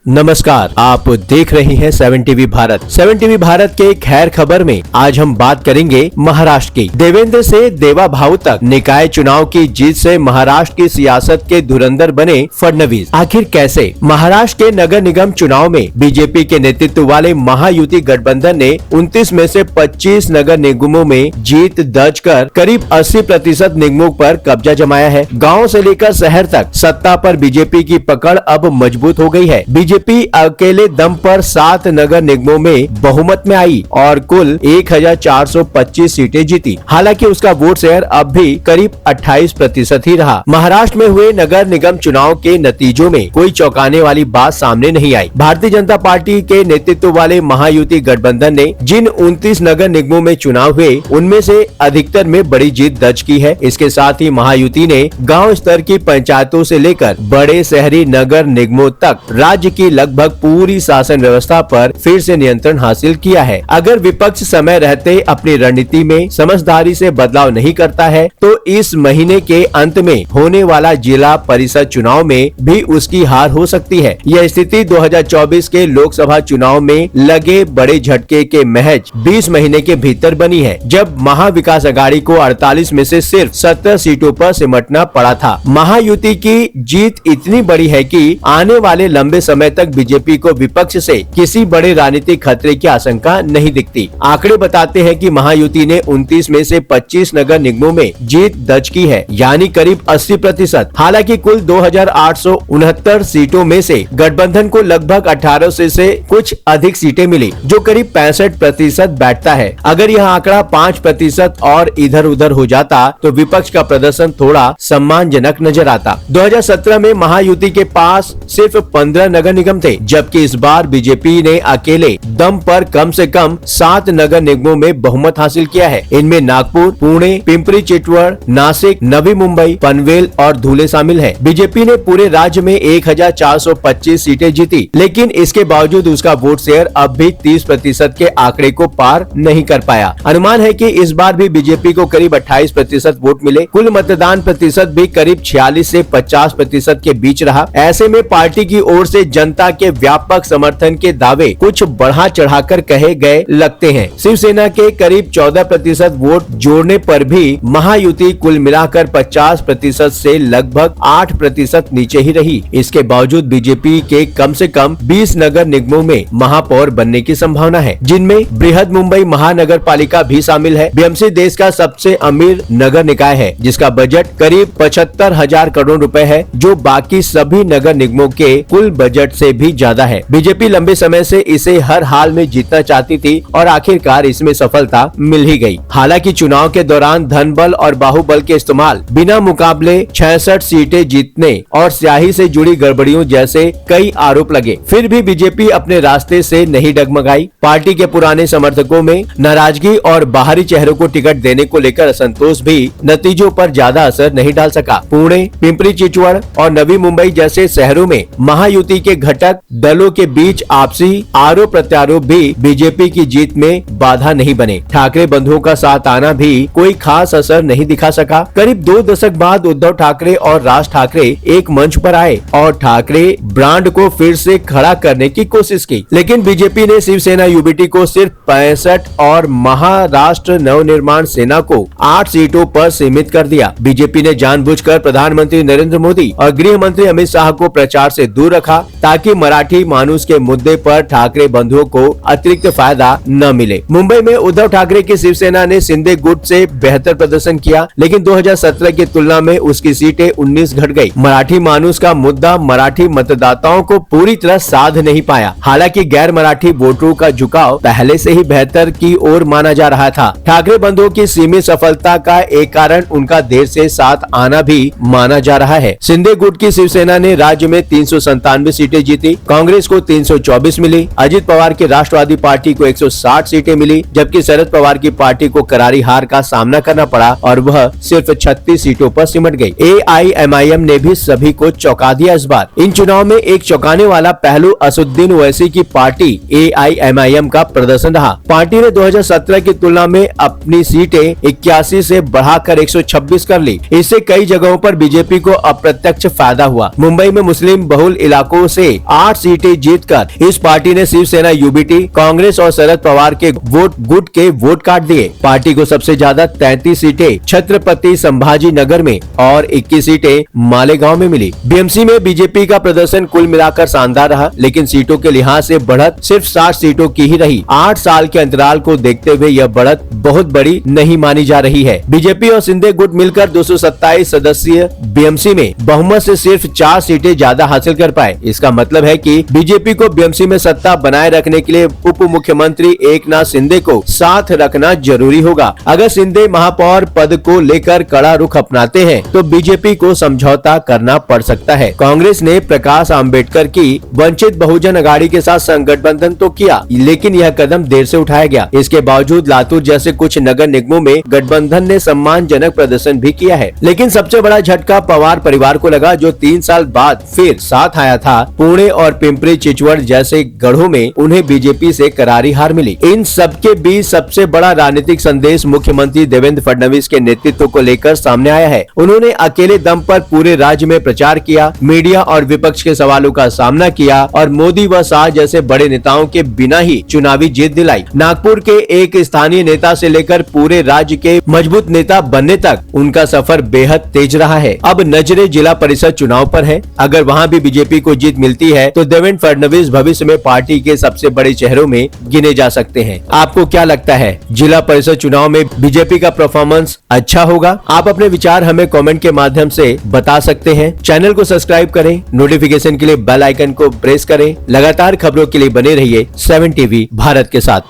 नमस्कार, आप देख रहे हैं 7 टीवी भारत। 7 टीवी भारत के खैर खबर में आज हम बात करेंगे महाराष्ट्र की। देवेंद्र से देवा भाऊ तक निकाय चुनाव की जीत से महाराष्ट्र की सियासत के धुरंधर बने फडणवीस। आखिर कैसे? महाराष्ट्र के नगर निगम चुनाव में बीजेपी के नेतृत्व वाले महायुति गठबंधन ने 29 में से 25 नगर निगमों में जीत दर्ज कर करीब 80% निगमों पर कब्जा जमाया है। गाँव से लेकर शहर तक सत्ता पर बीजेपी की पकड़ अब मजबूत हो गई है। बीजेपी अकेले दम पर 7 नगर निगमों में बहुमत में आई और कुल 1425 सीटें जीती। हालांकि उसका वोट शेयर अब भी करीब 28% ही रहा। महाराष्ट्र में हुए नगर निगम चुनाव के नतीजों में कोई चौंकाने वाली बात सामने नहीं आई। भारतीय जनता पार्टी के नेतृत्व वाले महायुति गठबंधन ने जिन 29 नगर निगमों में चुनाव हुए उनमें से अधिकतर में बड़ी जीत दर्ज की है। इसके साथ ही महायुति ने गाँव स्तर की पंचायतों से लेकर बड़े शहरी नगर निगमों तक राज्य की लगभग पूरी शासन व्यवस्था पर फिर से नियंत्रण हासिल किया है। अगर विपक्ष समय रहते अपनी रणनीति में समझदारी से बदलाव नहीं करता है तो इस महीने के अंत में होने वाला जिला परिषद चुनाव में भी उसकी हार हो सकती है। यह स्थिति 2024 के लोकसभा चुनाव में लगे बड़े झटके के महज 20 महीने के भीतर बनी है, जब महाविकास अघाड़ी को 48 में से सिर्फ 17 सीटों पर सिमटना पड़ा था। महायुति की जीत इतनी बड़ी है कि आने वाले लंबे समय तक बीजेपी को विपक्ष से किसी बड़े राजनीतिक खतरे की आशंका नहीं दिखती। आंकड़े बताते हैं कि महायुति ने 29 में से 25 नगर निगमों में जीत दर्ज की है, यानी करीब 80%। हालांकि कुल 2869 सीटों में से गठबंधन को लगभग 18 से कुछ अधिक सीटें मिली, जो करीब 65% बैठता है। अगर यह आंकड़ा 5% और इधर उधर हो जाता तो विपक्ष का प्रदर्शन थोड़ा सम्मानजनक नजर आता। 2017 में महायुति के पास सिर्फ 15 नगर निगम थे, जबकि इस बार बीजेपी ने अकेले दम पर कम से कम 7 नगर निगमों में बहुमत हासिल किया है। इनमें नागपुर, पुणे, पिंपरी चिटवड़, नासिक, नवी मुंबई, पनवेल और धुले शामिल है। बीजेपी ने पूरे राज्य में 1425 सीटें जीती, लेकिन इसके बावजूद उसका वोट शेयर अब भी 30% के आंकड़े को पार नहीं कर पाया। अनुमान है कि इस बार भी बीजेपी को करीब 28% वोट मिले। कुल मतदान प्रतिशत भी करीब 46 से 50% के बीच रहा। ऐसे में पार्टी की ओर से जनता के व्यापक समर्थन के दावे कुछ बढ़ा चढ़ाकर कहे गए लगते हैं। शिवसेना के करीब 14% वोट जोड़ने पर भी महायुति कुल मिलाकर 50% से लगभग 8% नीचे ही रही। इसके बावजूद बीजेपी के कम से कम 20 नगर निगमों में महापौर बनने की संभावना है, जिनमें बृहद मुंबई महानगर पालिका भी शामिल है। बीएमसी देश का सबसे अमीर नगर निकाय है, जिसका बजट करीब 75,000 करोड़ रुपए है, जो बाकी सभी नगर निगमों के कुल बजट से भी ज्यादा है। बीजेपी लंबे समय से इसे हर हाल में जीतना चाहती थी और आखिरकार इसमें सफलता मिल ही गई। हालांकि चुनाव के दौरान धन बल और बाहुबल के इस्तेमाल, बिना मुकाबले 66 सीटें जीतने और स्याही से जुड़ी गड़बड़ियों जैसे कई आरोप लगे, फिर भी बीजेपी अपने रास्ते से नहीं डगमगाई। पार्टी के पुराने समर्थकों में नाराजगी और बाहरी चेहरों को टिकट देने को लेकर असंतोष भी नतीजों पर ज्यादा असर नहीं डाल सका। पुणे, पिंपरी चिटवड़ और नवी मुंबई जैसे शहरों में महायुति के घटक दलों के बीच आपसी आरोप प्रत्यारोप भी बीजेपी की जीत में बाधा नहीं बने। ठाकरे बंधुओं का साथ आना भी कोई खास असर नहीं दिखा सका। करीब 2 दशक बाद उद्धव ठाकरे और राज ठाकरे एक मंच पर आए और ठाकरे ब्रांड को फिर से खड़ा करने की कोशिश की, लेकिन बीजेपी ने शिवसेना यूबीटी को सिर्फ 65 और महाराष्ट्र नवनिर्माण सेना को 8 सीटों पर सीमित कर दिया। बीजेपी ने जानबूझकर प्रधानमंत्री नरेंद्र मोदी और गृह मंत्री अमित शाह को प्रचार से दूर रखा, ताकि मराठी मानूस के मुद्दे पर ठाकरे बंधुओं को अतिरिक्त फायदा न मिले। मुंबई में उद्धव ठाकरे की शिवसेना ने शिंदे गुट से बेहतर प्रदर्शन किया, लेकिन 2017 की तुलना में उसकी सीटें 19 घट गई। मराठी मानूस का मुद्दा मराठी मतदाताओं को पूरी तरह साध नहीं पाया। हालांकि गैर मराठी वोटरों का झुकाव पहले से ही बेहतर की ओर माना जा रहा था। ठाकरे बंधुओं की सीमित सफलता का एक कारण उनका देर से साथ आना भी माना जा रहा है। शिंदे गुट की शिवसेना ने राज्य में 397 सीटें जीती, कांग्रेस को 324 मिली, अजित पवार की राष्ट्रवादी पार्टी को 160 सीटें मिली, जबकि शरद पवार की पार्टी को करारी हार का सामना करना पड़ा और वह सिर्फ 36 सीटों पर सिमट गई। एआईएमआईएम ने भी सभी को चौंका दिया। इस बार इन चुनाव में एक चौंकाने वाला पहलू असदुद्दीन ओवैसी की पार्टी एआईएमआईएम का प्रदर्शन रहा। पार्टी ने 2017 की तुलना में अपनी सीटें 81 से बढ़ाकर 126 कर ली। इससे कई जगहों पर बीजेपी को अप्रत्यक्ष फायदा हुआ। मुंबई में मुस्लिम बहुल इलाकों से से 8 सीटें जीतकर इस पार्टी ने शिवसेना, यूबीटी, कांग्रेस और शरद पवार के वोट गुट के वोट काट दिए। पार्टी को सबसे ज्यादा 33 सीटें छत्रपति संभाजी नगर में और 21 सीटें मालेगांव में मिली। बीएमसी में बीजेपी का प्रदर्शन कुल मिलाकर शानदार रहा, लेकिन सीटों के लिहाज से बढ़त सिर्फ 60 सीटों की ही रही। 8 साल के अंतराल को देखते हुए यह बढ़त बहुत बड़ी नहीं मानी जा रही है। बीजेपी और शिंदे गुट मिलकर 227 सदस्यीय बीएमसी में बहुमत से सिर्फ 4 सीटें ज्यादा हासिल कर पाए। इसका मतलब है कि बीजेपी को बीएमसी में सत्ता बनाए रखने के लिए उप मुख्यमंत्री एकनाथ शिंदे को साथ रखना जरूरी होगा। अगर शिंदे महापौर पद को लेकर कड़ा रुख अपनाते हैं तो बीजेपी को समझौता करना पड़ सकता है। कांग्रेस ने प्रकाश आंबेडकर की वंचित बहुजन अघाड़ी के साथ गठबंधन तो किया, लेकिन यह कदम देर से उठाया गया। इसके बावजूद लातूर जैसे कुछ नगर निगमों में गठबंधन ने सम्मानजनक प्रदर्शन भी किया है। लेकिन सबसे बड़ा झटका पवार परिवार को लगा, जो 3 साल बाद फिर साथ आया था। पुणे और पिंपरी चिंचवड जैसे गढ़ों में उन्हें बीजेपी से करारी हार मिली। इन सबके बीच सबसे बड़ा राजनीतिक संदेश मुख्यमंत्री देवेंद्र फडणवीस के नेतृत्व को लेकर सामने आया है। उन्होंने अकेले दम पर पूरे राज्य में प्रचार किया, मीडिया और विपक्ष के सवालों का सामना किया और मोदी व शाह जैसे बड़े नेताओं के बिना ही चुनावी जीत दिलाई। नागपुर के एक स्थानीय नेता से लेकर पूरे राज्य के मजबूत नेता बनने तक उनका सफर बेहद तेज रहा है। अब नजरें जिला परिषद चुनाव पर है। अगर वहां भी बीजेपी को जीत मिलती है तो देवेंद्र फडणवीस भविष्य में पार्टी के सबसे बड़े चेहरों में गिने जा सकते हैं। आपको क्या लगता है, जिला परिषद चुनाव में बीजेपी का परफॉर्मेंस अच्छा होगा? आप अपने विचार हमें कमेंट के माध्यम से बता सकते हैं। चैनल को सब्सक्राइब करें, नोटिफिकेशन के लिए बेल आइकन को प्रेस करें। लगातार खबरों के लिए बने रहिए 7 टीवी भारत के साथ।